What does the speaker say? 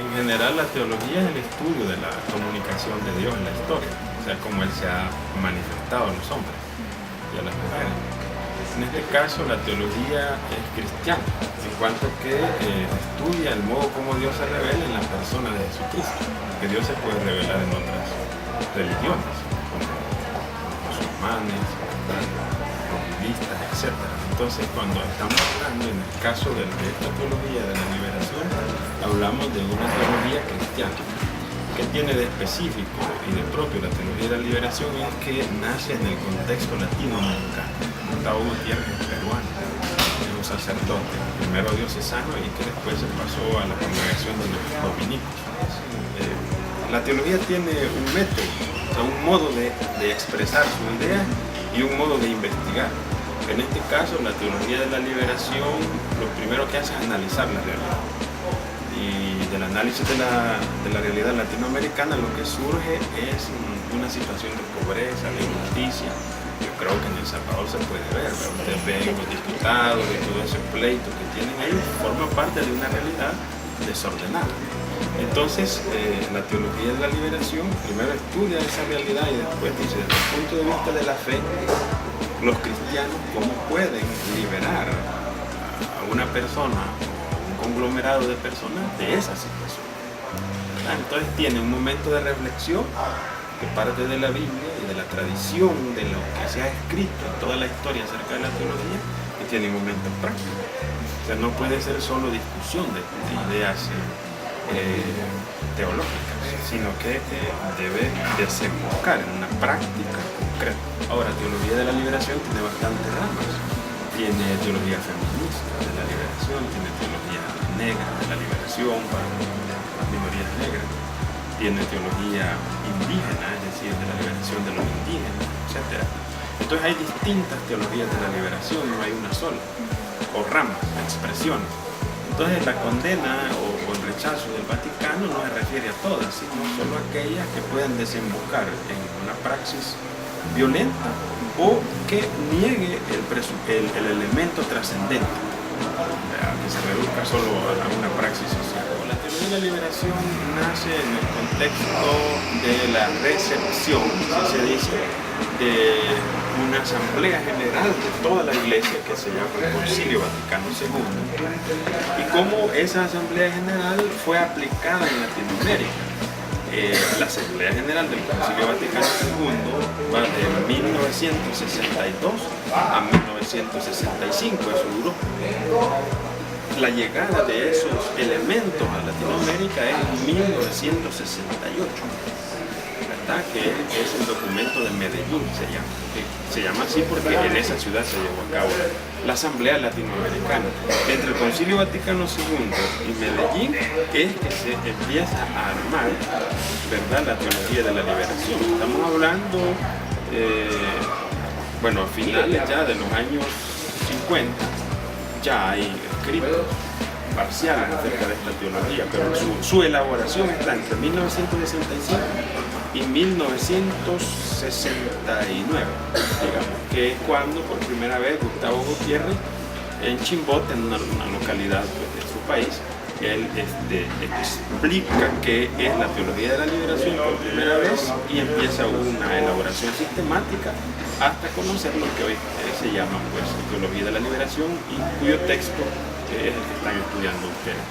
En general, la teología es el estudio de la comunicación de Dios en la historia, o sea, cómo Él se ha manifestado a los hombres y a las mujeres. En este caso, la teología es cristiana, en cuanto que estudia el modo como Dios se revela en la persona de Jesucristo, que Dios se puede revelar en otras religiones, como los musulmanes, los budistas, etc. Entonces, cuando estamos hablando, en el caso de esta teología de la liberación, hablamos de una teología cristiana. ¿Qué tiene de específico y de propio la teología de la liberación? Es que nace en el contexto latinoamericano. Gustavo Gutiérrez es peruano, es un sacerdote, primero diocesano y que después se pasó a la congregación de los dominicos. La teología tiene un método, o sea, un modo de expresar su idea y un modo de investigar. En este caso, la teología de la liberación lo primero que hace es analizar la realidad. Y del análisis de la realidad latinoamericana lo que surge es una situación de pobreza, de injusticia. Yo creo que en El Salvador se puede ver, ¿verdad? Ustedes ven los diputados y todo ese pleito que tienen ahí, forma parte de una realidad desordenada. Entonces, la teología de la liberación primero estudia esa realidad y después dice, desde el punto de vista de la fe, los cristianos cómo pueden liberar a una persona, un conglomerado de personas de esa situación. Entonces tiene un momento de reflexión que parte de la Biblia y de la tradición de lo que se ha escrito en toda la historia acerca de la teología, y tiene un momento práctico. O sea, no puede ser solo discusión de ideas teológicas, sino que debe desembocar en una práctica concreta. Ahora, teología de la liberación tiene bastantes ramas. Tiene teología feminista de la liberación, tiene teología negra de la liberación para las minorías negras, tiene teología indígena, es decir, de la liberación de los indígenas, etc. Entonces hay distintas teologías de la liberación, no hay una sola, o ramas, expresiones. Entonces la condena o el rechazo del Vaticano no se refiere a todas, sino solo a aquellas que puedan desembocar en una praxis violenta o que niegue el elemento trascendente, que se reduzca solo a una praxis social. La teología de la liberación nace en el contexto de la recepción, si se dice, de una asamblea general de toda la iglesia que se llama el Concilio Vaticano II, y cómo esa asamblea general fue aplicada en Latinoamérica. La Asamblea General del Concilio Vaticano II va de 1962 a 1965, eso duró. La llegada de esos elementos a Latinoamérica es en 1968, ¿verdad? Que es el documento de Medellín, se llama así porque en esa ciudad se llevó a cabo la Asamblea Latinoamericana. Entre el Concilio Vaticano II y Medellín es que se empieza a armar, ¿verdad?, la teología de la liberación. Estamos hablando, a finales ya de los años 50, ya hay escritos parciales acerca de esta teología, pero su elaboración está entre 1965 y 1969, digamos, que es cuando por primera vez Gustavo Gutiérrez en Chimbote, en una localidad de su país, él explica qué es la teología de la liberación por primera vez y empieza una elaboración sistemática hasta conocer lo que hoy se llama teología de la liberación y cuyo texto es el que están estudiando ustedes.